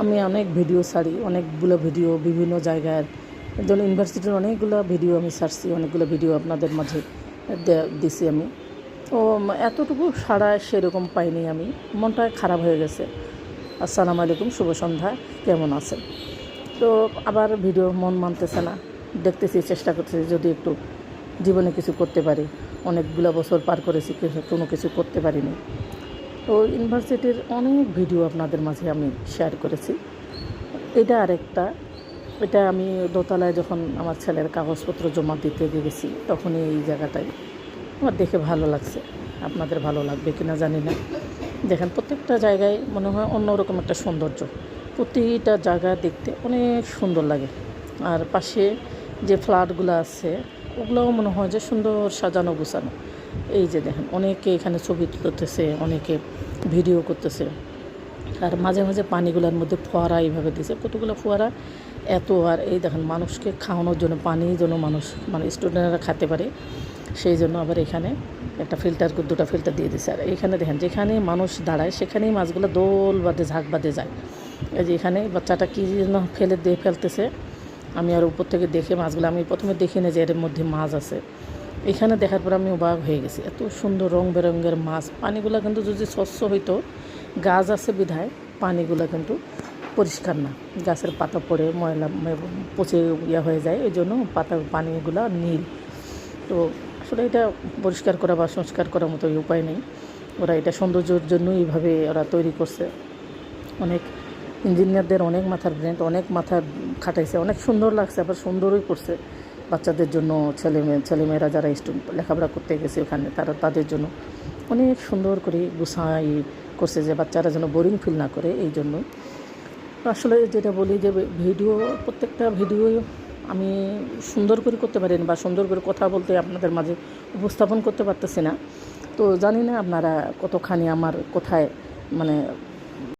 আমি অনেক ভিডিও ছাড়ি, অনেকগুলো ভিডিও বিভিন্ন জায়গার যেমন ইউনিভার্সিটির অনেকগুলো ভিডিও আমি ছাড়ছি, অনেকগুলো ভিডিও আপনাদের মাঝে দিছি আমি। তো এতটুকু সাড়া সেরকম পাইনি, আমি মনটা খারাপ হয়ে গেছে। আসসালামু আলাইকুম, শুভ সন্ধ্যা, কেমন আছেন? তো আবার ভিডিও মন মানতেছে না, দেখতেছি, চেষ্টা করতেছি যদি একটু জীবনে কিছু করতে পারি। অনেকগুলো বছর পার করেছি, কোনো কিছু করতে পারিনি। তো ইউনিভার্সিটির অনেক ভিডিও আপনাদের মাঝে আমি শেয়ার করেছি। এটা আরেকটা, এটা আমি দোতলায় যখন আমার ছেলের কাগজপত্র জমা দিতে গেছি তখনই এই জায়গাটায় আমার দেখে ভালো লাগছে। আপনাদের ভালো লাগবে কি না জানি না। দেখেন, প্রত্যেকটা জায়গায় মনে হয় অন্যরকম একটা সৌন্দর্য, প্রতিটা জায়গা দেখতে অনেক সুন্দর লাগে। আর পাশে যে ফ্ল্যাটগুলো আছে ওগুলোও মনে হয় যে সুন্দর সাজানো গোছানো। এই যে দেখেন, অনেকে এখানে ছবি তুলতেছে, অনেকে ভিডিও করতেছে। আর মাঝে মাঝে পানিগুলোর মধ্যে ফোয়ারা এইভাবে দিছে, কতগুলো ফোয়ারা এত। আর এই দেখেন, মানুষকে খাওয়ানোর জন্য পানি যেন মানুষ স্টুডেন্টরা খেতে পারে, সেই জন্য আবার এখানে একটা ফিল্টার, দুটো ফিল্টার দিয়ে দিছে। আর এখানে দেখেন, যেখানে মানুষ দাঁড়ায় সেখানেই মাছগুলো দোল বাঁধে, ঝাঁক বাঁধে যায়। এই যে এখানে বাচ্চাটা কী যেন ফেলতেছে। আমি আর উপর থেকে দেখে মাছগুলো, আমি প্রথমে দেখি না যে এর মধ্যে মাছ আছে। এখানে দেখার পর আমি অবাক হয়ে গেছি, এত সুন্দর রং বেরঙের মাছ। পানিগুলো কিন্তু যদি স্বচ্ছ হইতো, গাছ আছে বিধায় পানিগুলো কিন্তু পরিষ্কার না, গাছের পাতা পড়ে ময়লা পচে হয়ে যায়, এই জন্য পানিগুলো নীল। তো আসলে এটা পরিষ্কার করা বা সংস্কার করার মতো উপায় নেই। ওরা এটা সৌন্দর্যের জন্য এইভাবে ওরা তৈরি করছে। অনেক ইঞ্জিনিয়ারদের অনেক মাথার ব্রেন, অনেক মাথা খাটাইছে, অনেক সুন্দর লাগছে, আবার সুন্দরই করছে বাচ্চাদের জন্য। ছেলেমেয়েরা যারা লেখাপড়া করতে গেছে ওখানে, তাদের জন্য অনেক সুন্দর করে গুছাই করছে, যে বাচ্চারা যেন বোরিং ফিল না করে। এই জন্য আসলে যেটা বলি যে ভিডিও, প্রত্যেকটা ভিডিও আমি সুন্দর করে করতে পারি না, বা সুন্দর করে কথা বলতে আপনাদের মাঝে উপস্থাপন করতে পারতেছি না। তো জানি না আপনারা কতখানি আমার কোথায়